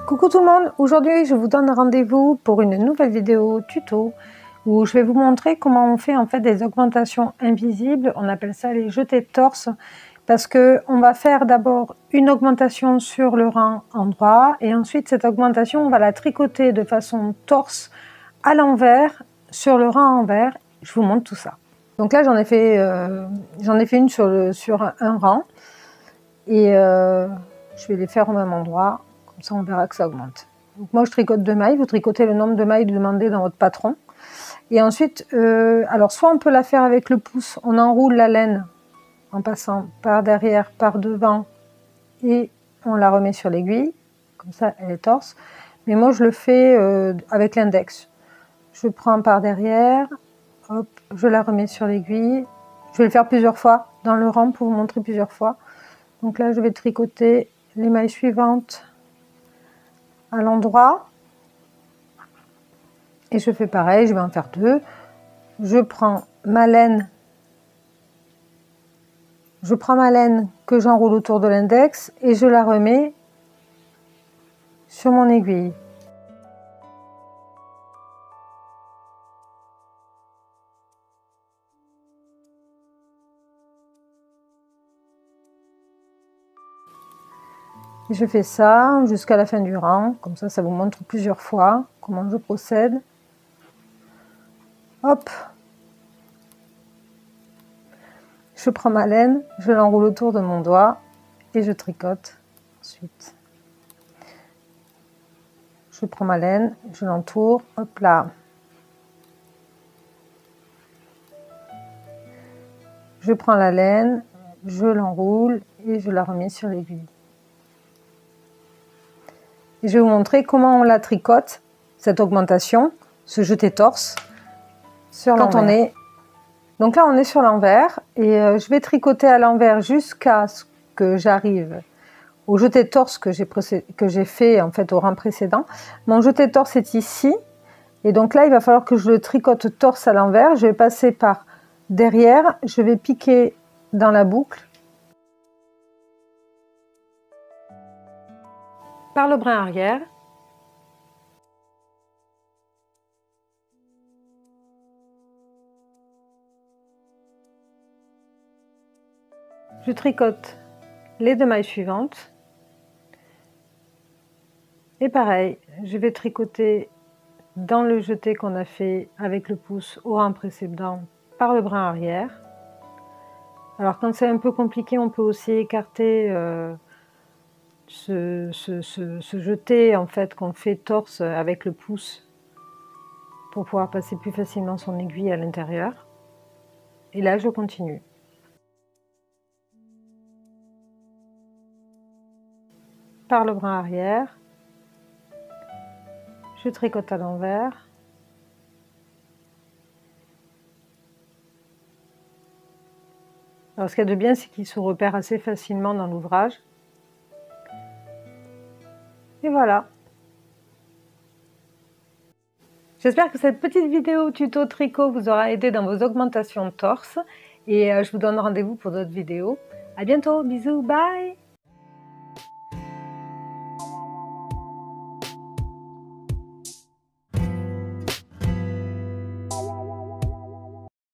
Coucou tout le monde, aujourd'hui je vous donne rendez-vous pour une nouvelle vidéo tuto où je vais vous montrer comment on fait en fait des augmentations invisibles. On appelle ça les jetés de torse parce que on va faire d'abord une augmentation sur le rang endroit et ensuite cette augmentation on va la tricoter de façon torse à l'envers sur le rang envers. Je vous montre tout ça. Donc là j'en ai fait une sur un rang et je vais les faire au même endroit. Comme ça, on verra que ça augmente. Donc moi, je tricote 2 mailles. Vous tricotez le nombre de mailles demandé dans votre patron. Et ensuite, alors soit on peut la faire avec le pouce. On enroule la laine en passant par derrière, par devant. Et on la remet sur l'aiguille. Comme ça, elle est torse. Mais moi, je le fais avec l'index. Je prends par derrière. Hop, je la remets sur l'aiguille. Je vais le faire plusieurs fois dans le rang pour vous montrer plusieurs fois. Donc là, je vais tricoter les mailles suivantes à l'endroit et je fais pareil, je vais en faire 2. Je prends ma laine que j'enroule autour de l'index et je la remets sur mon aiguille. Je fais ça jusqu'à la fin du rang, comme ça vous montre plusieurs fois comment je procède. Hop, je prends ma laine, je l'enroule autour de mon doigt et je tricote ensuite. Je prends ma laine, je l'entoure, hop là. Je prends la laine, je l'enroule et je la remets sur l'aiguille. Et je vais vous montrer comment on la tricote, cette augmentation, ce jeté torse, sur l'envers. Donc là, on est sur l'envers et je vais tricoter à l'envers jusqu'à ce que j'arrive au jeté torse que j'ai fait en fait au rang précédent. Mon jeté torse est ici et donc là, il va falloir que je le tricote torse à l'envers. Je vais passer par derrière, je vais piquer dans la boucle. Par le brin arrière, je tricote les 2 mailles suivantes et pareil, je vais tricoter dans le jeté qu'on a fait avec le pouce au rang précédent par le brin arrière. Alors quand c'est un peu compliqué, on peut aussi écarter ce jeté en fait qu'on fait torse avec le pouce pour pouvoir passer plus facilement son aiguille à l'intérieur. Et là je continue. Par le brin arrière, je tricote à l'envers. Alors ce qu'il y a de bien, c'est qu'il se repère assez facilement dans l'ouvrage. Et voilà. J'espère que cette petite vidéo tuto tricot vous aura aidé dans vos augmentations de torse. Et je vous donne rendez-vous pour d'autres vidéos. À bientôt, bisous, bye!